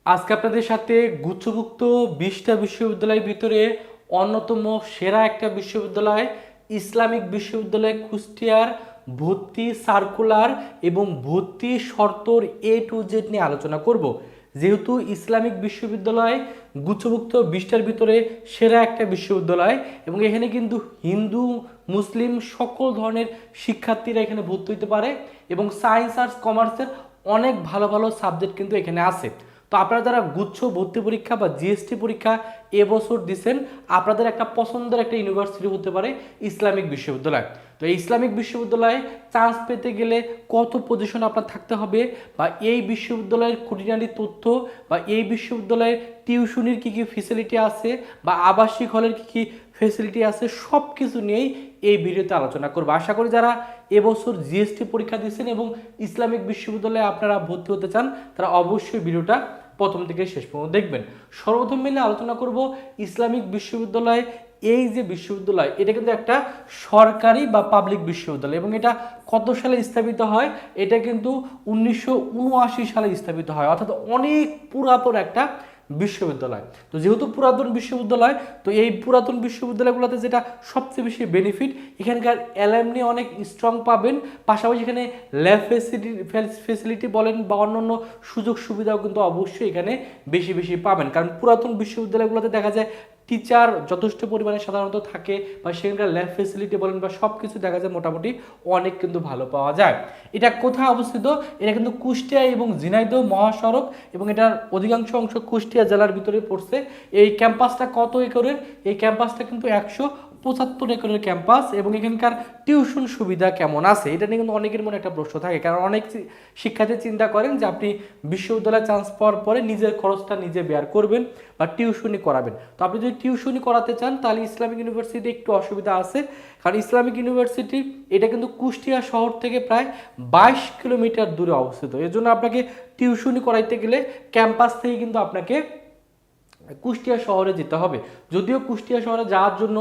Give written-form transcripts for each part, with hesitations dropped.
আজকে আপনাদের সাথে গুচ্ছভুক্ত 20টা বিশ্ববিদ্যালয়ের ভিতরে অন্যতম সেরা একটা বিশ্ববিদ্যালয় ইসলামিক বিশ্ববিদ্যালয় কুষ্টিয়ার ভর্তি সার্কুলার এবং ভর্তি শর্তর A to Z নিয়ে আলোচনা করব। যেহেতু ইসলামিক বিশ্ববিদ্যালয় গুচ্ছভুক্ত 20টার ভিতরে সেরা একটা বিশ্ববিদ্যালয় এবং এখানে কিন্তু হিন্দু মুসলিম সকল ধরনের শিক্ষার্থীরা এখানে ভর্তি হতে পারে এবং সায়েন্স আর্টস কমার্সের অনেক ভালো ভালো সাবজেক্ট কিন্তু এখানে আছে। তো আপনারা যারা গুচ্ছ ভর্তি পরীক্ষা বা জিএসটি পরীক্ষা এবছর দিচ্ছেন, আপনাদের একটা পছন্দের একটা ইউনিভার্সিটি হতে পারে ইসলামিক বিশ্ববিদ্যালয়। তো এই ইসলামিক বিশ্ববিদ্যালয়ে চান্স পেতে গেলে কত পজিশন আপনার থাকতে হবে, বা এই বিশ্ববিদ্যালয়ের খুঁটিনাটি তথ্য, বা এই বিশ্ববিদ্যালয়ের টিউশনির কী কী ফেসিলিটি আছে, বা আবাসিক হলের কী কী ফেসিলিটি আছে, সব কিছু নিয়েই এই ভিডিওতে আলোচনা করবো। আশা করি যারা এবছর জিএসটি পরীক্ষা দিচ্ছেন এবং ইসলামিক বিশ্ববিদ্যালয়ে আপনারা ভর্তি হতে চান, তারা অবশ্যই ভিডিওটা প্রথম থেকে শেষ পর্যন্ত দেখবেন। সর্বপ্রথম মিলে আলোচনা করব ইসলামিক বিশ্ববিদ্যালয়। এই যে বিশ্ববিদ্যালয়, এটা কিন্তু একটা সরকারি বা পাবলিক বিশ্ববিদ্যালয় এবং এটা কত সালে স্থাপিত হয়? এটা কিন্তু 1979 সালে স্থাপিত হয়, অর্থাৎ অনেক পুরাতন একটা বিশ্ববিদ্যালয়। তো যেহেতু পুরাতন বিশ্ববিদ্যালয়, তো এই পুরাতন বিশ্ববিদ্যালয়গুলোতে যেটা সবচেয়ে বেশি বেনিফিট, এখানকার অ্যালামনি অনেক স্ট্রং পাবেন, পাশাপাশি এখানে ল্যাব ফেসিলিটি বলেন বা অন্যান্য সুযোগ সুবিধাও কিন্তু অবশ্যই এখানে বেশি বেশি পাবেন। কারণ পুরাতন বিশ্ববিদ্যালয়গুলোতে দেখা যায় টিচার যথেষ্ট পরিমাণে সাধারণত থাকে, বা সেখানকার ল্যাব ফেসিলিটি বলেন বা সব কিছু দেখা যায় মোটামুটি অনেক কিন্তু ভালো পাওয়া যায়। এটা কোথায় অবস্থিত? এটা কিন্তু কুষ্টিয়া এবং ঝিনাইদহ মহাসড়ক এবং এটার অধিকাংশ অংশ কুষ্টিয়া জেলার ভিতরে পড়ছে। এই ক্যাম্পাসটা কত একরের? এই ক্যাম্পাসটা কিন্তু 175 একরের ক্যাম্পাস এবং এখানকার টিউশন সুবিধা কেমন আছে, এটা নিয়ে কিন্তু অনেকের মনে একটা প্রশ্ন থাকে। কারণ অনেক শিক্ষার্থী চিন্তা করেন যে আপনি বিশ্ববিদ্যালয়ে চান্স পাওয়ার পরে নিজের খরচটা নিজে বেয়ার করবেন বা টিউশনি করাবেন। তো আপনি যদি টিউশনি করাতে চান তাহলে ইসলামিক ইউনিভার্সিটি একটু অসুবিধা আছে, কারণ ইসলামিক ইউনিভার্সিটি এটা কিন্তু কুষ্টিয়া শহর থেকে প্রায় 22 কিলোমিটার দূরে অবস্থিত। এর জন্য আপনাকে টিউশনি করাইতে গেলে ক্যাম্পাস থেকে কিন্তু আপনাকে কুষ্টিয়া শহরে যেতে হবে। যদিও কুষ্টিয়া শহরে যাওয়ার জন্য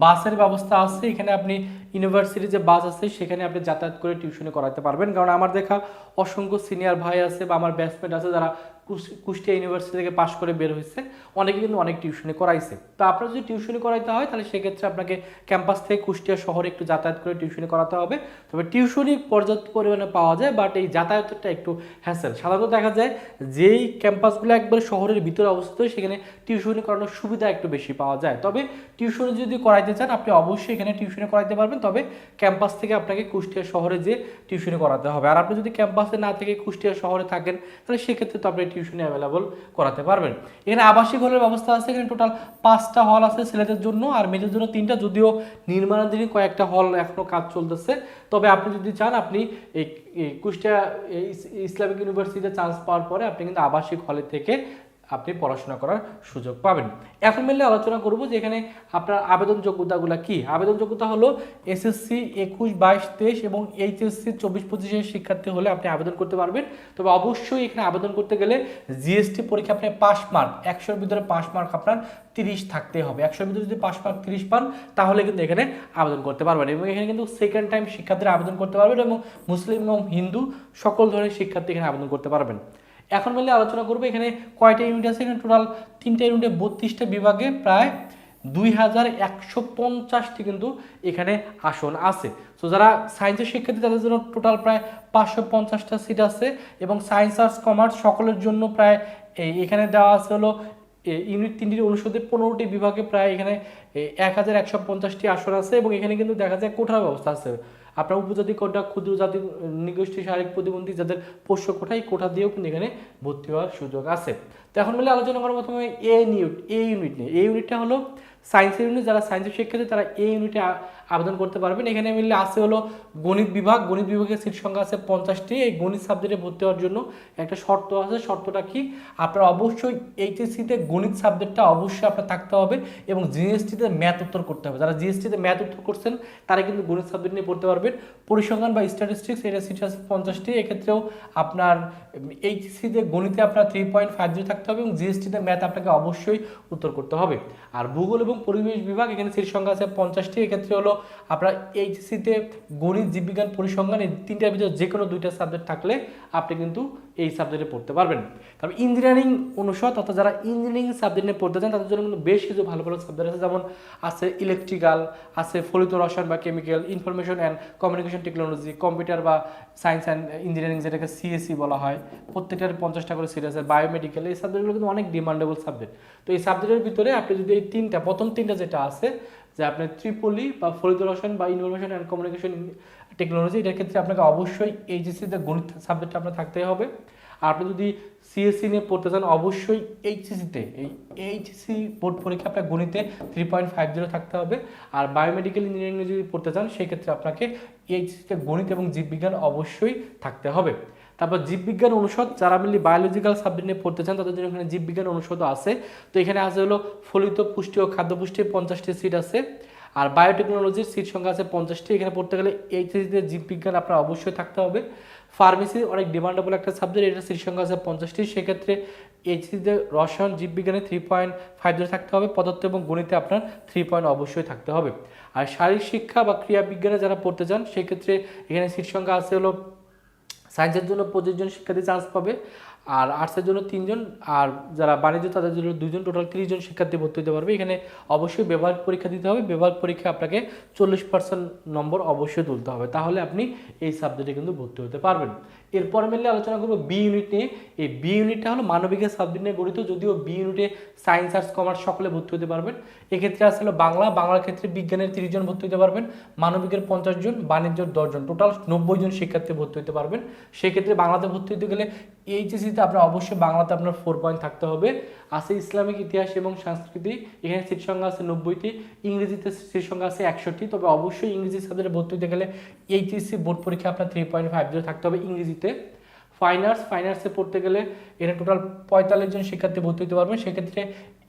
বাসের ব্যবস্থা আছে, এখানে আপনি ইউনিভার্সিটি যে বাস আছে সেখানে আপনি যাতায়াত করে টিউশনে করাতে পারবেন। কারণ আমার দেখা অসংখ্য সিনিয়র ভাই আছে বা আমার ব্যাচমেট আছে যারা কুষ্টিয়া ইউনিভার্সিটি থেকে পাশ করে বের হয়েছে, অনেকে কিন্তু অনেক টিউশনি করাইছে। তো আপনার যদি টিউশনি করাইতে হয় তাহলে সেক্ষেত্রে আপনাকে ক্যাম্পাস থেকে কুষ্টিয়া শহরে একটু যাতায়াত করে টিউশনি করাতে হবে। তবে টিউশনি পর্যাপ্ত পরিমাণে পাওয়া যায়, বাট এই যাতায়াতটা একটু হ্যাসেল। সাধারণত দেখা যায় যেই ক্যাম্পাসগুলো একবার শহরের ভিতরে অবস্থিত সেখানে টিউশনি করানোর সুবিধা একটু বেশি পাওয়া যায়। তবে টিউশনি যদি করাইতে চান আপনি অবশ্যই এখানে টিউশনি করাইতে পারবেন, তবে ক্যাম্পাস থেকে আপনাকে কুষ্টিয়া শহরে যে টিউশনি করাতে হবে। আর আপনি যদি ক্যাম্পাসে না থেকে কুষ্টিয়া শহরে থাকেন তাহলে সেক্ষেত্রে তো আপনি টিউশনি অ্যাভেলেবল করাতে পারবেন। এখানে আবাসিক হলের ব্যবস্থা আছে, এখানে টোটাল 5টা হল আছে ছেলেদের জন্য, আর মেয়েদের জন্য 3টা, যদিও নির্মাণাধীন কয়েকটা হল এখনো কাজ চলতেছে। তবে আপনি যদি চান আপনি এই কুষ্টিয়া ইসলামিক ইউনিভার্সিটিতে চান্স পাওয়ার পরে আপনি কিন্তু আবাসিক হলে থেকে আপনি পড়াশোনা করার সুযোগ পাবেন। এখন মিলে আলোচনা করব যে এখানে আপনার আবেদন যোগ্যতাগুলো কি। আবেদন যোগ্যতা হলো এসএসসি 21, 22, 23 এবং এইচএসসি 24-25 শিক্ষার্থী হলে আপনি আবেদন করতে পারবেন। তবে অবশ্যই এখানে আবেদন করতে গেলে জিএসটি পরীক্ষা আপনি পাস মার্ক 100-এর ভিতরে পাস মার্ক আপনার 30 থাকতে হবে। 100-এর ভিতরে যদি পাস মার্ক 30 পান তাহলে কিন্তু এখানে আবেদন করতে পারবেন। এবং এখানে কিন্তু সেকেন্ড টাইম শিক্ষার্থীরা আবেদন করতে পারবেন এবং মুসলিম এবং হিন্দু সকল ধরনের শিক্ষার্থী এখানে আবেদন করতে পারবেন। এখন মিলে আলোচনা করবো এখানে কয়টা ইউনিট আছে। এখানে টোটাল 3টা ইউনিটে 32টা বিভাগে প্রায় 2150টি কিন্তু এখানে আসন আছে। তো যারা সায়েন্সের শিক্ষার্থী তাদের জন্য টোটাল প্রায় 550টা সিট আছে এবং সায়েন্স আর্টস কমার্স সকলের জন্য প্রায় এখানে দেওয়া আছে হলো ইউনিট 3টি অনুষদে 15টি বিভাগে প্রায় এখানে 1150টি আসন আছে এবং এখানে কিন্তু দেখা যায় কোঠার ব্যবস্থা আছে। আপনার উপজাতি কোটা, ক্ষুদ্র জাতি, নিগোষ্ঠী, শারীরিক প্রতিবন্ধী যাদের পোষ্য কোঠা, এই কোঠা দিয়েও কিন্তু এখানে ভর্তি হওয়ার সুযোগ আছে। তো এখন মিলে আলোচনা করবো প্রথমে এই ইউনিট নিয়ে। এই ইউনিটটা হলো সায়েন্সের ইউনিট। যারা সায়েন্সের শিক্ষার্থী তারা এই ইউনিটে আবেদন করতে পারবেন। এখানে মিললে আছে হলো গণিত বিভাগ। গণিত বিভাগের সিট সংখ্যা আছে 50টি। এই গণিত সাবজেক্টে ভর্তি হওয়ার জন্য একটা শর্ত আছে। শর্তটা কি? আপনার অবশ্যই এইচএসসিতে গণিত সাবজেক্টটা অবশ্যই আপনার থাকতে হবে এবং জিএসটিতে ম্যাথ উত্তর করতে হবে। যারা জিএসটিতে ম্যাথ উত্তর করছেন তারা কিন্তু গণিত সাবজেক্ট নিয়ে পড়তে পারবেন। পরিসংখ্যান বা স্ট্যাটিস্টিক্স, এটা সিট আছে 50টি। এক্ষেত্রেও আপনার এইচএসসিতে গণিতে আপনার 3.50 থাকতে হবে এবং জিএসটিতে ম্যাথ আপনাকে অবশ্যই উত্তর করতে হবে। আর ভূগোল এবং পরিবেশ বিভাগ, এখানে সিট সংখ্যা আছে 50টি। এক্ষেত্রে হলো আপনার এইচএসসিতে গণিত, জীববিজ্ঞান, পরিসংখ্যান এই 3টার ভিতরে যে কোনো 2টা সাবজেক্ট থাকলে আপনি কিন্তু এই সাবজেক্টে পড়তে পারবেন। তারপর ইঞ্জিনিয়ারিং অনুষদ অর্থাৎ যারা ইঞ্জিনিয়ারিং সাবজেক্ট নিয়ে পড়তে চান তাদের জন্য কিন্তু বেশ কিছু ভালো ভালো সাবজেক্ট আছে, যেমন আছে ইলেকট্রিক্যাল, আছে ফলিত রসায়ন বা chemical, information and communication technology, computer বা সায়েন্স অ্যান্ড ইঞ্জিনিয়ারিং যেটাকে সিএসসি বলা হয়, প্রত্যেকটার 50টা করে সিট আছে, বায়োমেডিক্যাল, এই সাবজেক্টগুলো কিন্তু অনেক ডিমান্ডেবল সাবজেক্ট। তো এই সাবজেক্টের ভিতরে আপনি যদি এই প্রথম তিনটা যেটা আছে যে আপনার ত্রিপলি বা ফলিত রসায়ন বা ইনফরমেশন অ্যান্ড কমিউনিকেশন টেকনোলজি, এটার ক্ষেত্রে আপনাকে অবশ্যই এইচএসসিতে গণিত সাবজেক্টটা আপনার থাকতেই হবে। আর আপনি যদি সিএসসি নিয়ে পড়তে চান অবশ্যই এইচএসসিতে এইচএসসি বোর্ড পরীক্ষা আপনার গণিতে 3.50 থাকতে হবে। আর বায়োমেডিক্যাল ইঞ্জিনিয়ারিং যদি পড়তে চান সেক্ষেত্রে আপনাকে এইচএসসিতে গণিত এবং জীববিজ্ঞান অবশ্যই থাকতে হবে। তারপর জীববিজ্ঞান অনুষদ, যারা মিলি বায়োলজিক্যাল সাবজেক্ট নিয়ে পড়তে চান তাদের জন্য এখানে জীববিজ্ঞান অনুষদও আছে। তো এখানে আছে হলো ফলিত পুষ্টি ও খাদ্য পুষ্টির 50টি সিট আছে, আর বায়োটেকনোলজির সিট সংখ্যা আছে 50টি। এখানে পড়তে গেলে এইচএসসিতে জীববিজ্ঞান আপনার অবশ্যই থাকতে হবে। ফার্মেসি অনেক ডিমান্ডেবল একটা সাবজেক্ট, এটা সিট সংখ্যা আছে 50টি। সেক্ষেত্রে এইচএসসিতে রসায়ন জীববিজ্ঞানে 3.50 থাকতে হবে, পদার্থ এবং গণিতে আপনার 3 অবশ্যই থাকতে হবে। আর শারীরিক শিক্ষা বা ক্রীড়া বিজ্ঞানে যারা পড়তে চান সেক্ষেত্রে এখানে সিট সংখ্যা আছে হলো সায়েন্সের জন্য 25 জন শিক্ষার্থী চান্স পাবে, আর আর্টসের জন্য 3 জন, আর যারা বাণিজ্য তাদের জন্য 2 জন, টোটাল 30 জন শিক্ষার্থী ভর্তি হতে পারবে। এখানে অবশ্যই ব্যবহারিক পরীক্ষা দিতে হবে, ব্যবহারিক পরীক্ষা আপনাকে 40% নম্বর অবশ্যই তুলতে হবে, তাহলে আপনি এই সাবজেক্টে কিন্তু ভর্তি হতে পারবেন। এরপরে মিলে আলোচনা করবো বি ইউনিট নিয়ে। এই বি ইউনিটটা হলো মানবিকের সাবজেক্ট নিয়ে গঠিত, যদিও বি ইউনিটে সায়েন্স আর্টস কমার্স সকলে ভর্তি হতে পারবেন। এক্ষেত্রে আসলে বাংলার ক্ষেত্রে বিজ্ঞানের 30 জন ভর্তি হতে পারবেন, মানবিকের 50 জন, বাণিজ্যের 10 জন, টোটাল 90 জন শিক্ষার্থী ভর্তি হতে পারবেন। সেক্ষেত্রে বাংলাতে ভর্তি হতে গেলে এইচএসসিতে আপনার অবশ্যই বাংলাতে আপনার 4 পয়েন্ট থাকতে হবে। আছে ইসলামিক ইতিহাস এবং সংস্কৃতি, এখানে সিট সংখ্যা আছে 90টি, ইংরেজিতে সিট সংখ্যা আছে 61টি। তবে অবশ্যই ইংরেজি সাবজেক্টে ভর্তি হতে গেলে এইচএসসি বোর্ড পরীক্ষা আপনার 3.50 থাকতে হবে ইংরেজিতে। ফাইনার্সে পড়তে গেলে এখানে টোটাল 45 জন শিক্ষার্থী ভর্তি হতে পারবেন, সেক্ষেত্রে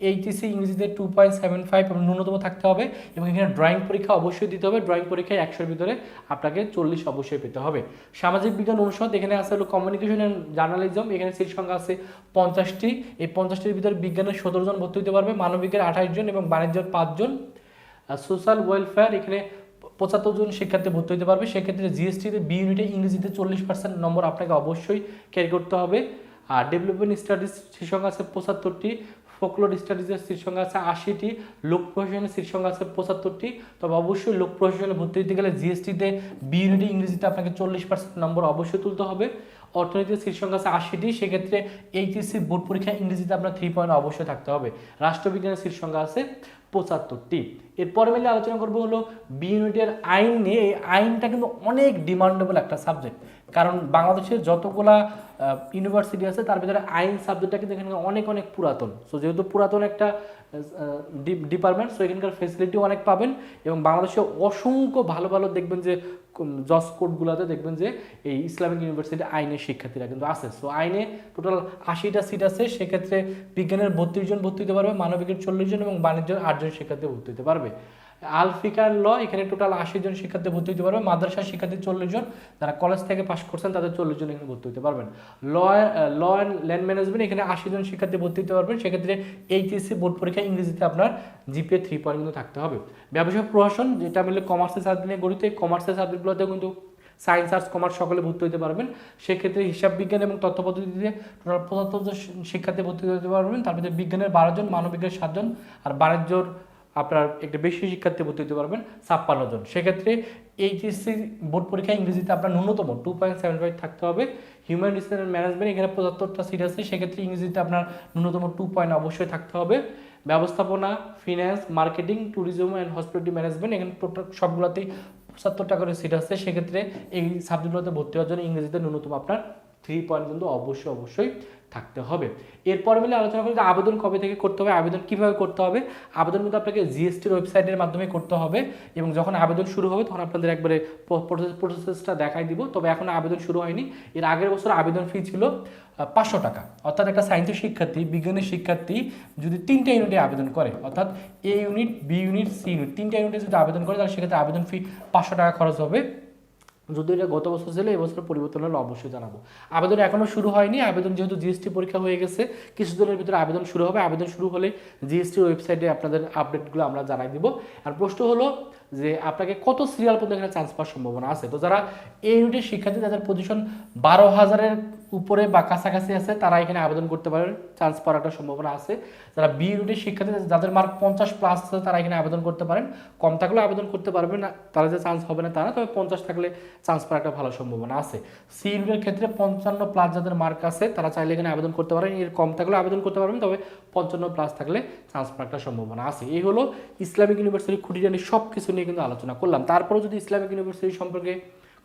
এইচএসসি ইংরেজিতে 2.75 এবং ন্যূনতম থাকতে হবে। এবং এখানে ড্রয়িং পরীক্ষা অবশ্যই দিতে হবে, ড্রয়িং পরীক্ষায় 100-এর ভিতরে আপনাকে 40 অবশ্যই পেতে হবে। সামাজিক বিজ্ঞান অনুষদ, এখানে আছে হলো কমিউনিকেশন অ্যান্ড জার্নালিজম, এখানে সিট সংখ্যা আছে 50টি। এই 50টির ভিতরে বিজ্ঞানের 17 জন ভর্তি হতে পারবে, মানবিকের 28 জন এবং বাণিজ্যের 5 জন। সোশ্যাল ওয়েলফেয়ার, এখানে 75 জন শিক্ষার্থী ভর্তি হতে পারবে, সেক্ষেত্রে জিএসটিতে বি ইউনিটে ইংরেজিতে 40% নম্বর আপনাকে অবশ্যই ক্যারি করতে হবে। আর ডেভেলপমেন্ট স্টাডিজ সিট সংখ্যা আছে 75টি, ফোকলোর স্টাডিজের সিট সংখ্যা আছে 80টি, লোক প্রশাসনের সিট সংখ্যা আছে 75টি। তবে অবশ্যই লোক প্রশাসনে ভর্তি হতে গেলে জিএসটিতে বি ইউনিটে ইংরেজিতে আপনাকে 40% নম্বর অবশ্যই তুলতে হবে। অর্থনীতির সিট সংখ্যা আছে 80টি, সেক্ষেত্রে এইচএসসি বোর্ড পরীক্ষা ইংরেজিতে আপনার 3 অবশ্যই থাকতে হবে। রাষ্ট্রবিজ্ঞানের সিট সংখ্যা আছে 75টি। এরপরে মিলে আলোচনা করবো হলো বি ইউনিটের আইন নিয়ে। এই আইনটা কিন্তু অনেক ডিমান্ডেবল একটা সাবজেক্ট, কারণ বাংলাদেশের যতগুলা ইউনিভার্সিটি আছে তার ভিতরে আইন সাবজেক্টটা কিন্তু এখানে অনেক পুরাতন। সো যেহেতু পুরাতন একটা ডিপার্টমেন্ট, সো এখানকার ফেসিলিটি অনেক পাবেন। এবং বাংলাদেশে অসংখ্য ভালো দেখবেন যে জজ কোর্টগুলোতে দেখবেন যে এই ইসলামিক ইউনিভার্সিটি আইনের শিক্ষার্থীরা কিন্তু আছে। সো আইনে টোটাল 80টা সিট আছে, সেক্ষেত্রে বিজ্ঞানের 32 জন ভর্তি হতে পারবে, মানবিকের 40 জন এবং বাণিজ্যের 8 জন শিক্ষার্থী ভর্তি হতে পারবে। আল ফিকার ল, এখানে টোটাল 80 জন শিক্ষার্থী ভর্তি হতে পারবে, মাদ্রাসার শিক্ষার্থী 40 জন, যারা কলেজ থেকে পাস করছেন তাদের 40 জন এখানে ভর্তি হতে পারবেন। ল অ্যান্ড ল্যান্ড ম্যানেজমেন্ট, এখানে 80 জন শিক্ষার্থী ভর্তি হতে পারবেন, সেক্ষেত্রে এইচএসসি বোর্ড পরীক্ষা ইংরেজিতে আপনার জিপিএ 3 কিন্তু থাকতে হবে। ব্যবসায় প্রশাসন, যেটা মিলে কমার্সের সাবজেক্ট নিয়ে গঠিত, এই কমার্সের সাবজেক্টগুলোতেও কিন্তু সায়েন্স আর্টস কমার্স সকলে ভর্তি হতে পারবেন, সেক্ষেত্রে হিসাব বিজ্ঞান এবং তথ্য পদ্ধতিতে টোটাল 75 জন শিক্ষার্থী ভর্তি হতে পারবেন, তার মধ্যে বিজ্ঞানের 12 জন, মানবিকের 7 জন, আর বাণিজ্যর আপনার একটা বেশি শিক্ষার্থী ভর্তি হতে পারবেন 56 জন। সেক্ষেত্রে এইচএসসি বোর্ড পরীক্ষা ইংরেজিতে আপনার ন্যূনতম 2.75 থাকতে হবে। হিউম্যান রিসোর্স ম্যানেজমেন্ট, এখানে 75টা সিট আছে, সেক্ষেত্রে ইংরেজিতে আপনার ন্যূনতম 2 অবশ্যই থাকতে হবে। ব্যবস্থাপনা, finance, marketing, tourism and hospitality management, এখানে টোটাল সবগুলোতেই 75টা করে সিট আছে, সেক্ষেত্রে এই সাবজেক্টগুলোতে ভর্তি হওয়ার জন্য ইংরেজিতে ন্যূনতম আপনার 3 কিন্তু অবশ্যই থাকতে হবে। এরপরে মিলে আলোচনা করি যে আবেদন কবে থেকে করতে হবে, আবেদন কিভাবে করতে হবে। আবেদন কিন্তু আপনাকে জিএসটির ওয়েবসাইটের মাধ্যমে করতে হবে, এবং যখন আবেদন শুরু হবে তখন আপনাদের একবারে প্রসেসটা দেখাই দিব। তবে এখন আবেদন শুরু হয়নি, এর আগের বছর আবেদন ফি ছিল 500 টাকা। অর্থাৎ একটা সায়েন্সের শিক্ষার্থী, বিজ্ঞানের শিক্ষার্থী যদি 3টা ইউনিটে আবেদন করে, অর্থাৎ A unit, B unit, C unit, 3টা ইউনিটে যদি আবেদন করে তাহলে সেক্ষেত্রে আবেদন ফি 500 টাকা খরচ হবে। যদি এটা গত বছর ছিল, এই বছর পরিবর্তন হলে অবশ্যই জানাবো। আবেদন এখনও শুরু হয়নি, আবেদন যেহেতু জিএসটি পরীক্ষা হয়ে গেছে, কিছুদিনের ভিতরে আবেদন শুরু হবে। আবেদন শুরু হলে জিএসটির ওয়েবসাইটে আপনাদের আপডেটগুলো আমরা জানাই দিব। আর প্রশ্ন হলো যে আপনাকে কত সিরিয়াল পর্যন্ত এখানে চান্স পাওয়ার সম্ভাবনা আছে। তো যারা এই ইউনিটের শিক্ষার্থী, তাদের পজিশন 12,000-এর উপরে বা কাছাকাছি আছে তারা এখানে আবেদন করতে পারেন, চান্স পাওয়ার একটা সম্ভাবনা আছে। যারা বি ইউনিটের শিক্ষার্থী যাদের মার্ক 50+ আছে তারা এখানে আবেদন করতে পারেন, কম থাকলেও আবেদন করতে পারবেন না, তারা যে চান্স হবে না তা না, তবে 50 থাকলে চান্স পাওয়ার একটা ভালো সম্ভাবনা আছে। সি ইউনিটের ক্ষেত্রে 55+ যাদের মার্ক আছে তারা চাইলে এখানে আবেদন করতে পারেন, এর কম থাকলেও আবেদন করতে পারবেন, তবে 55+ থাকলে চান্স পাওয়ার একটা সম্ভাবনা আছে। এই হলো ইসলামিক ইউনিভার্সিটি খুঁটিনাটি সব কিছু নিয়ে কিন্তু আলোচনা করলাম। তারপরেও যদি ইসলামিক ইউনিভার্সিটি সম্পর্কে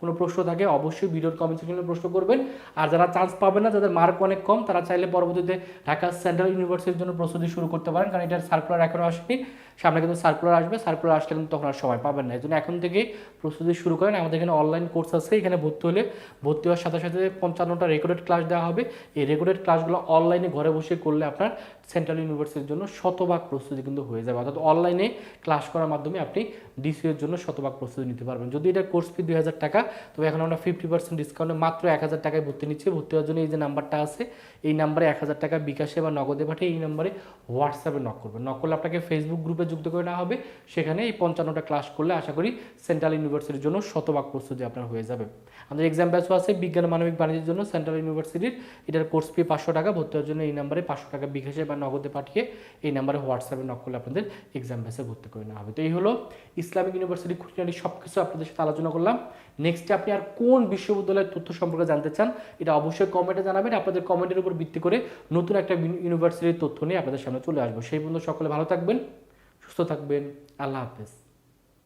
কোনো প্রশ্ন থাকে অবশ্যই ভিডিওর কমেন্ট সেকশনে প্রশ্ন করবেন। আর যারা চান্স পাবেন না, যাদের মার্ক অনেক কম, তারা চাইলে পরবর্তীতে ঢাকা সেন্ট্রাল ইউনিভার্সিটির জন্য প্রস্তুতি শুরু করতে পারেন, কারণ এটার সার্কুলার এখনও আসেনি, সামনে কিন্তু সার্কুলার আসবে, সার্কুলার আসলে কিন্তু তখন আর সময় পাবেন না। এই জন্য এখন থেকেই প্রস্তুতি শুরু করেন। আমাদের এখানে অনলাইন কোর্স আছে, এখানে ভর্তি হলে ভর্তি হওয়ার সাথে সাথে 55টা রেকর্ডেড ক্লাস দেওয়া হবে। এই রেকর্ডেড ক্লাসগুলো অনলাইনে ঘরে বসে করলে আপনার সেন্ট্রাল ইউনিভার্সিটির জন্য শতভাগ প্রস্তুতি কিন্তু হয়ে যাবে, অর্থাৎ অনলাইনে ক্লাস করার মাধ্যমে আপনি ডিসিউ এর জন্য শতভাগ প্রস্তুতি নিতে পারবেন। যদি এটা কোর্স ফি 2000 টাকা, তবে এখন আমরা 50% ডিসকাউন্টে মাত্র 1000 টাকায় ভর্তি নিচ্ছি। ভর্তি হওয়ার জন্য এই যে নাম্বারটা আছে, এই নাম্বারে 1000 টাকা বিকাশে বা নগদে পাঠিয়ে এই নাম্বারে হোয়াটসঅ্যাপে নক করবেন। নক করলে আপনাকে ফেসবুক গ্রুপে যুক্ত করে নেওয়া হবে, সেখানে এই 55টা ক্লাস করলে আশা করি সেন্ট্রাল ইউনিভার্সিটির জন্য শতভাগ প্রস্তুতি আপনার হয়ে যাবে। আমাদের এক্সাম ব্যাচও আছে বিজ্ঞান মানবিক বাণিজ্যের জন্য সেন্ট্রাল ইউনিভার্সিটির, এটার কোর্স ফি 500 টাকা। ভর্তি হওয়ার জন্য এই নাম্বারে 500 টাকা বিকাশে বা নগদে পাঠিয়ে এই নাম্বারে হোয়াটসঅ্যাপে নক করলে আপনাদের এক্সাম ব্যাচে ভর্তি করে নেওয়া হবে। তো এই হলো ইসলামিক ইউনিভার্সিটি খুঁটিনাটি সব কিছু আপনাদের সাথে আলোচনা করলাম। নেক্সটে আপনি আর কোন বিশ্ববিদ্যালয়ের তথ্য সম্পর্কে জানতে চান এটা অবশ্যই কমেন্টে জানাবেন। আপনাদের কমেন্টের উপর ভিত্তি করে নতুন একটা ইউনিভার্সিটির তথ্য নিয়ে আপনাদের সামনে চলে আসবো। সেই পর্যন্ত সকলে ভালো থাকবেন, সুস্থ থাকবেন, আল্লাহ হাফেজ।